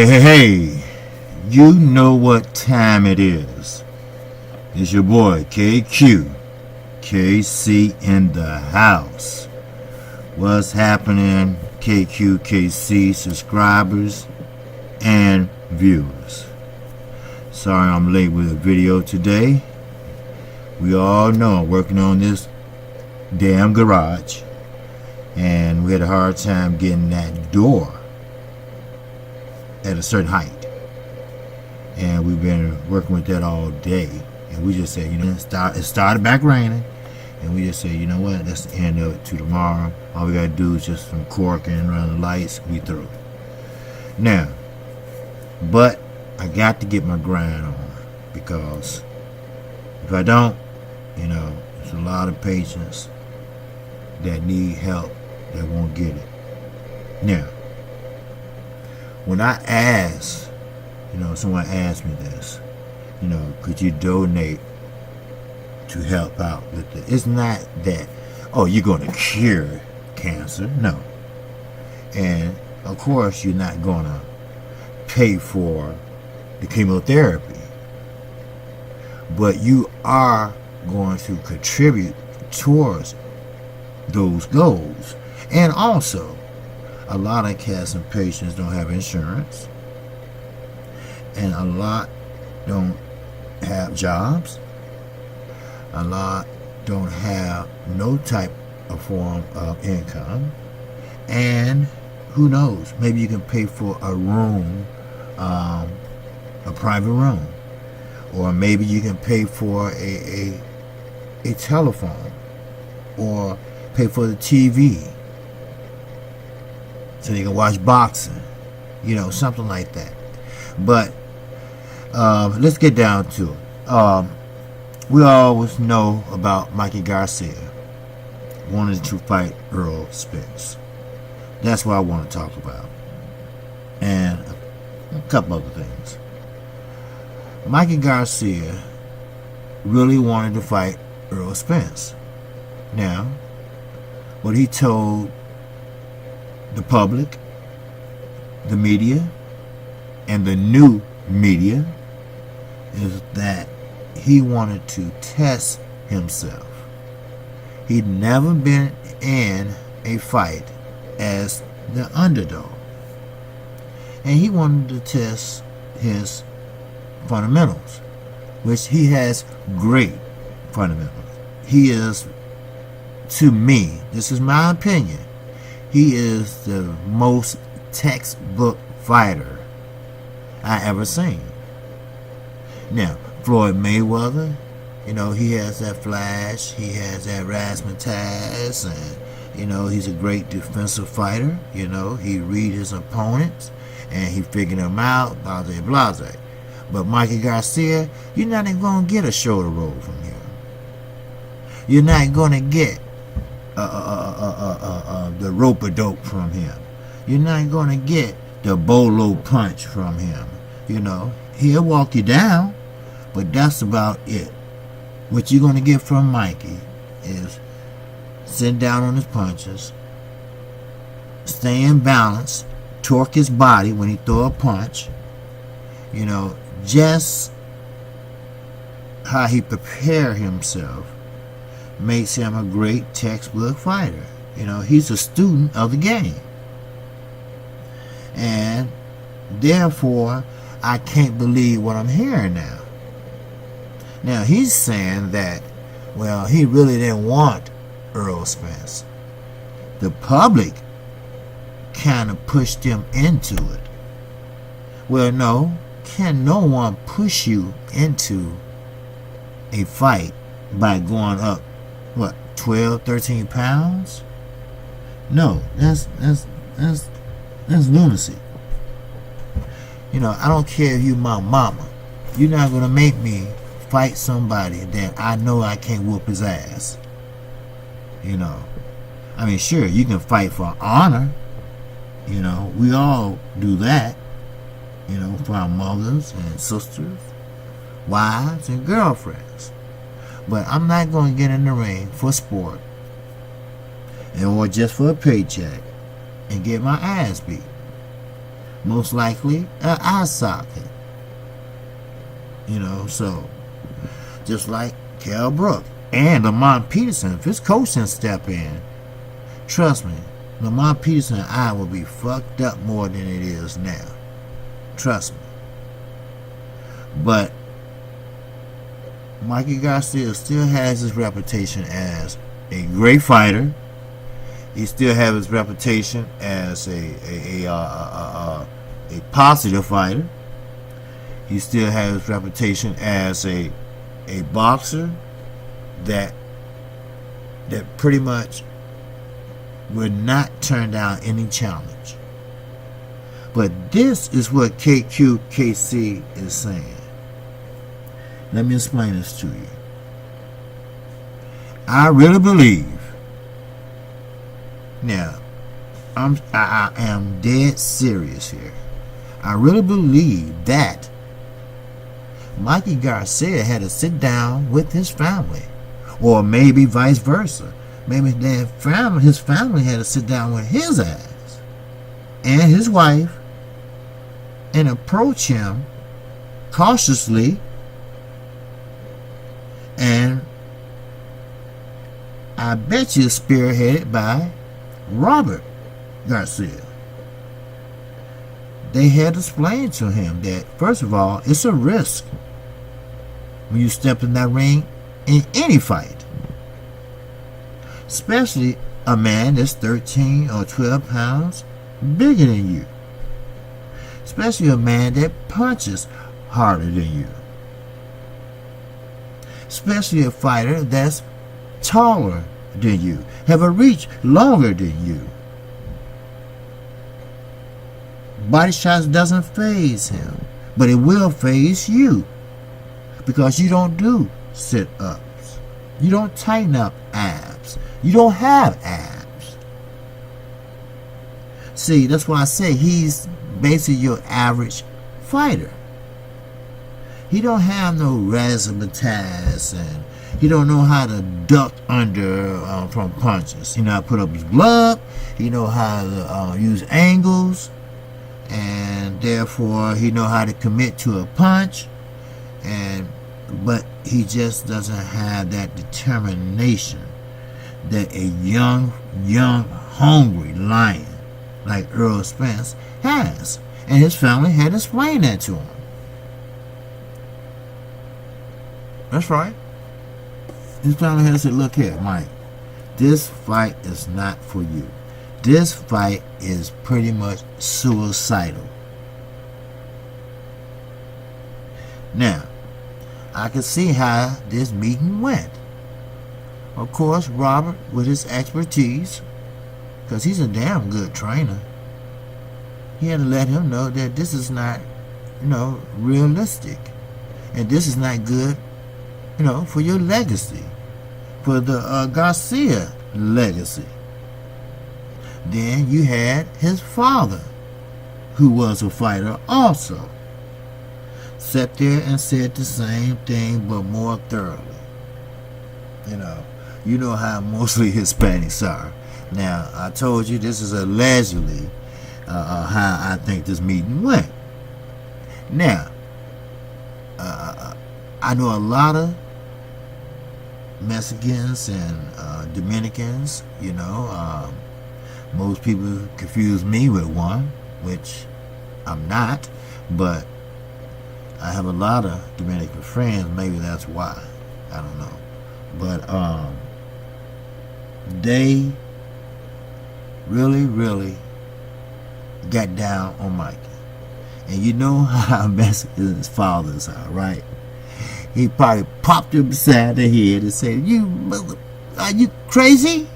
Hey, you know what time it is. It's your boy KQ, KC in the house. What's happening, KQ, KC subscribers and viewers? Sorry I'm late with a video today. We all know I'm working on this damn garage, and we had a hard time getting that door at a certain height, and we've been working with that all day. And we just said, it started back raining, and we just said, you know what, that's the end of it to tomorrow. All we gotta do is just some corking, run the lights, we through. Now, but I got to get my grind on, because if I don't, there's a lot of patients that need help that won't get it. Now, when I asked, someone asked me this, could you donate to help out with it? It's not that, oh, you're going to cure cancer. No. And, of course, you're not going to pay for the chemotherapy. But you are going to contribute towards those goals. And also, a lot of cancer patients don't have insurance, and a lot don't have jobs. A lot don't have no type of form of income, and who knows, maybe you can pay for a room, a private room, or maybe you can pay for a telephone, or pay for the TV so you can watch boxing, something like that. But let's get down to it. We always know about Mikey Garcia wanted to fight Earl Spence. That's what I want to talk about, and a couple other things. Mikey Garcia really wanted to fight Earl Spence. Now, what he told the public, the media, and the new media is that he wanted to test himself. He'd never been in a fight as the underdog, and he wanted to test his fundamentals, which he has great fundamentals. He is, to me, this is my opinion, he is the most textbook fighter I ever seen. Now, Floyd Mayweather, he has that flash, he has that razzmatazz, and he's a great defensive fighter. He read his opponents and he figured them out, blase blase. But Mikey Garcia, you're not even gonna get a shoulder roll from him. You're not gonna get the rope-a-dope from him. You're not going to get the bolo punch from him. He'll walk you down, but that's about it. What you're going to get from Mikey is sit down on his punches, stay in balance, torque his body when he throw a punch. Just how he prepare himself makes him a great textbook fighter. He's a student of the game. And therefore, I can't believe what I'm hearing now. Now, he's saying that, well, he really didn't want Earl Spence. The public kind of pushed him into it. Well, no, can no one push you into a fight by going up, 12, 13 pounds? No, that's lunacy. I don't care if you my mama. You're not gonna make me fight somebody that I know I can't whoop his ass. I mean, sure, you can fight for honor. We all do that. For our mothers and sisters, wives and girlfriends. But I'm not going to get in the ring for sport or just for a paycheck and get my ass beat. Most likely an eye socket. So just like Kell Brook and Lamont Peterson, if his coach didn't step in, trust me, Lamont Peterson's eye will be fucked up more than it is now. Trust me. But Mikey Garcia still has his reputation as a great fighter. He still has his reputation as a positive fighter. He still has his reputation as a boxer that pretty much would not turn down any challenge. But this is what KQKC is saying. Let me explain this to you. I really believe. Now, I am dead serious here. I really believe that Mikey Garcia had to sit down with his family, or maybe vice versa. Maybe his family had to sit down with his ass and his wife and approach him cautiously, and I bet you spearheaded by Robert Garcia. They had explained to him that, first of all, it's a risk when you step in that ring in any fight, especially a man that's 13 or 12 pounds bigger than you. Especially a man that punches harder than you. Especially a fighter that's taller than you, have a reach longer than you. Body shots doesn't faze him, but it will faze you, because you don't do sit-ups. You don't tighten up abs. You don't have abs. See, that's why I say he's basically your average fighter. He don't have no razzmatazz, and he don't know how to duck under from punches. He know how to put up his glove. He know how to use angles, and therefore he know how to commit to a punch. But he just doesn't have that determination that a young, hungry lion like Earl Spence has. And his family had explained that to him. That's right. His family had said, look here, Mike, this fight is not for you. This fight is pretty much suicidal. Now, I can see how this meeting went. Of course, Robert, with his expertise, because he's a damn good trainer, he had to let him know that this is not, realistic. And this is not good, for your legacy, for the Garcia legacy. Then you had his father, who was a fighter also, sat there and said the same thing, but more thoroughly. You know how mostly Hispanics are. Now, I told you this is allegedly how I think this meeting went. Now, I know a lot of Mexicans and Dominicans, most people confuse me with one, which I'm not, but I have a lot of Dominican friends. Maybe that's why. I don't know. But they really got down on Mikey. And you know how Mexicans fathers are, right? He probably popped him beside the head and said, are you crazy?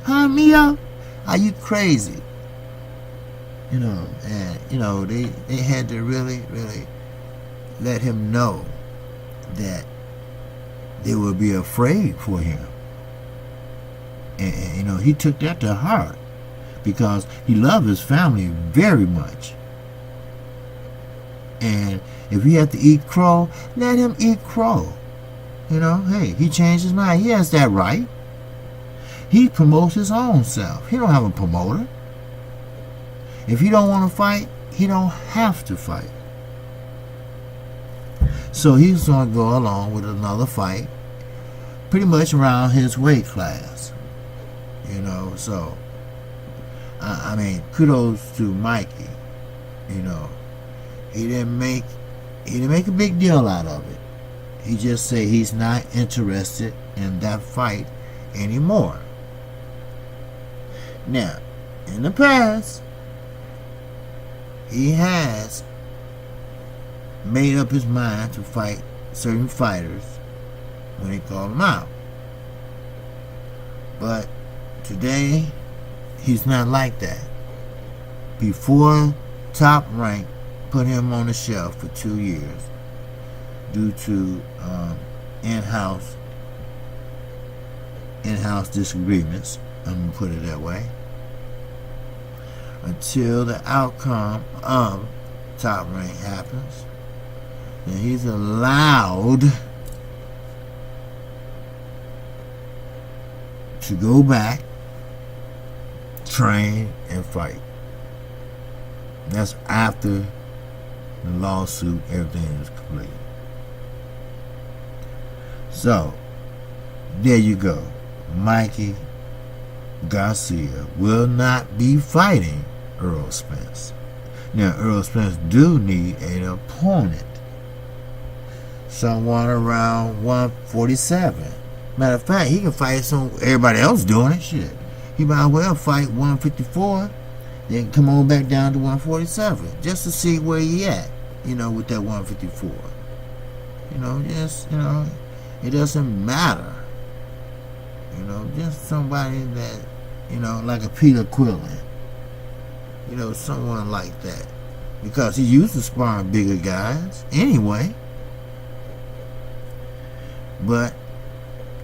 Huh, Mio? Are you crazy? And they had to really let him know that they would be afraid for him. And he took that to heart because he loved his family very much. And if he had to eat crow, let him eat crow. Hey, he changed his mind. He has that right. He promotes his own self. He don't have a promoter. If he don't want to fight, he don't have to fight. So he's going to go along with another fight, pretty much around his weight class. So I mean, kudos to Mikey. He didn't make a big deal out of it. He just said he's not interested in that fight anymore. Now, in the past, he has made up his mind to fight certain fighters when they call him out. But today, he's not like that. Before Top Rank put him on the shelf for 2 years due to in-house disagreements, I'm going to put it that way, until the outcome of Top Rank happens, then he's allowed to go back, train, and fight. That's after the lawsuit, everything is complete. So, there you go. Mikey Garcia will not be fighting Earl Spence. Now, Earl Spence do need an opponent. Someone around 147. Matter of fact, he can fight everybody else doing it. Shit. He might as well fight 154, then come on back down to 147, just to see where he at, with that 154. It doesn't matter. Just somebody that, like a Peter Quillen. Someone like that. Because he used to spar bigger guys anyway. But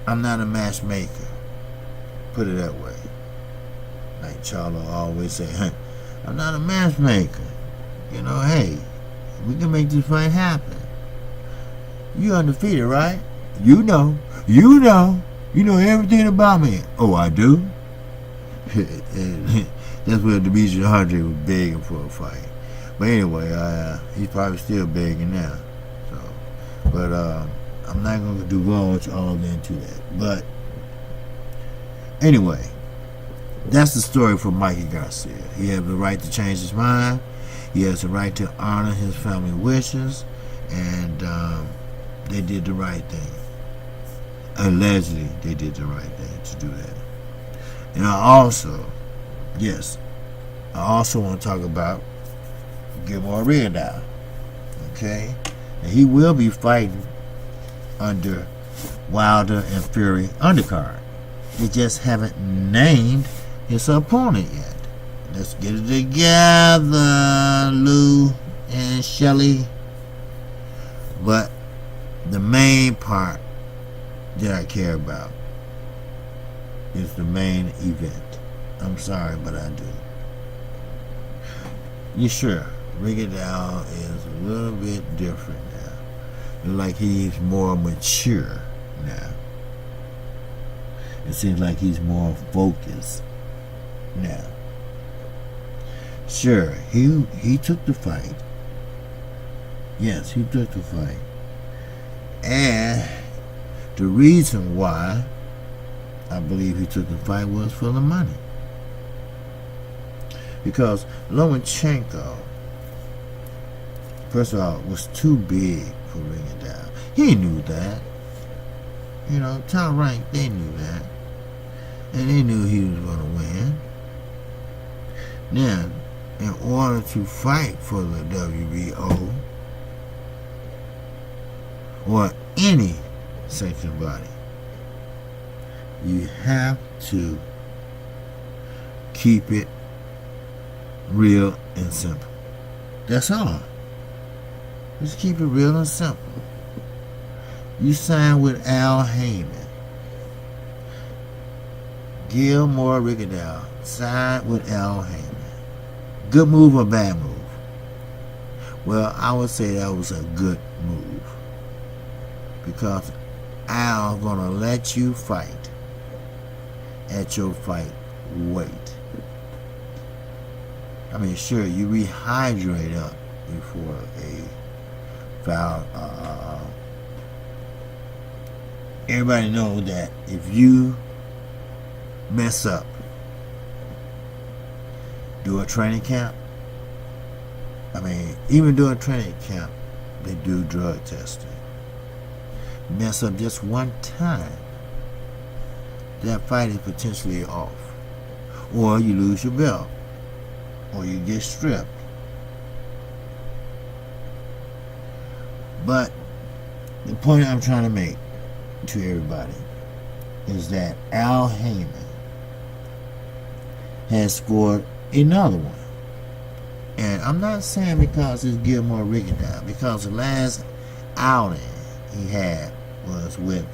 I'm not a matchmaker. Put it that way. Like Charlo always say, hey, I'm not a matchmaker. Hey, we can make this fight happen. You undefeated, right? You know everything about me. Oh, I do? That's where Demetrius Andre was begging for a fight. But anyway, he's probably still begging now. But I'm not going to divulge all into that. But anyway, that's the story for Mikey Garcia. He has the right to change his mind. He has the right to honor his family wishes. And they did the right thing. Allegedly, they did the right thing to do that. And I also want to talk about Rigondeaux. Okay? And he will be fighting under Wilder and Fury undercard. They just haven't named his opponent yet. Let's get it together, Lou and Shelly. But the main part that I care about is the main event. I'm sorry, but I do. Yeah, sure, Rigondeaux is a little bit different now. Looks like he's more mature now. It seems like he's more focused now. Sure, he took the fight. Yes, he took the fight. And the reason why I believe he took the fight was for the money. Because Lomachenko, first of all, was too big for Rigondeaux. He knew that. Top Rank, they knew that. And they knew he was going to win. Now, in order to fight for the WBO, or any sanctioned body, you have to keep it real and simple. That's all. Just keep it real and simple. You sign with Al HAYMON. Gilmore Rigondeaux signed with Al HAYMON. Good move or bad move? Well, I would say that was a good move, because Al's gonna let you fight at your fight weight. I mean, sure, you rehydrate up before a foul. Everybody knows that if you mess up, do a training camp. I mean, even during training camp, they do drug testing. Mess up just one time, that fight is potentially off. Or you lose your belt. Or you get stripped. But the point I'm trying to make to everybody is that Al HAYMON has scored another one. And I'm not saying because it's Gilmore Rigondeaux, because the last outing he had was with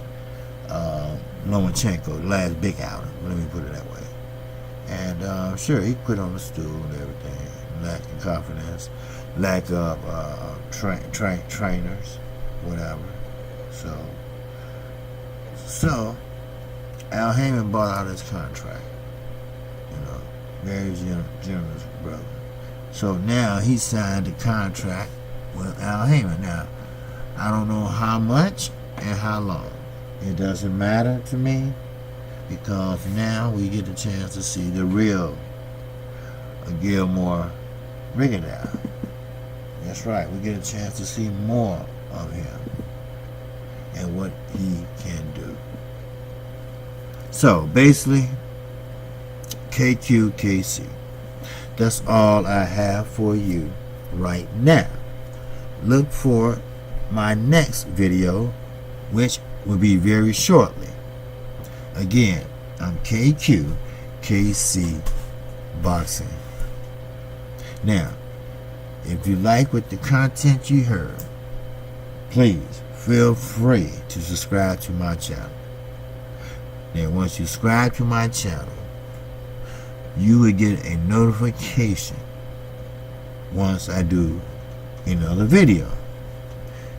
Lomachenko, the last big outing, let me put it that way. And sure, he quit on the stool and everything, lack of confidence, lack of trainers, whatever. So Al HAYMON bought out his contract, very generous brother. So now he signed a contract with Al HAYMON. Now, I don't know how much and how long. It doesn't matter to me, because now we get the chance to see the real Gilmore Rigondeaux. That's right, we get a chance to see more of him and what he can do. So basically, KQKC. That's all I have for you right now. Look for my next video, which will be very shortly. Again, I'm KQKC Boxing. Now, if you like what the content you heard, please feel free to subscribe to my channel. Now, once you subscribe to my channel, you will get a notification once I do another video.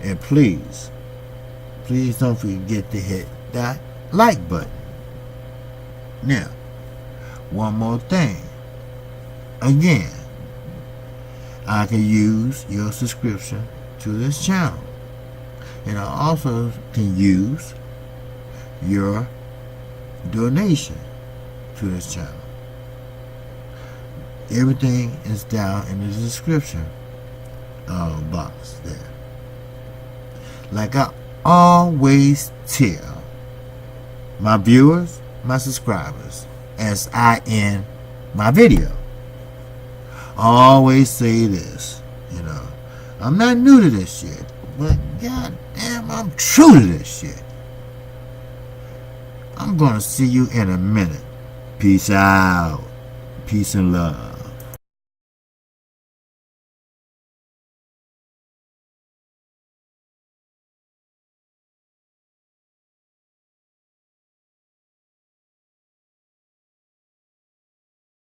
And please don't forget to hit that like button. Now, one more thing. Again, I can use your subscription to this channel. And I also can use your donation to this channel. Everything is down in the description box there. Like I always tell my viewers, my subscribers, as I end my video, I always say this, I'm not new to this shit, but goddamn, I'm true to this shit. I'm gonna see you in a minute. Peace out. Peace and love.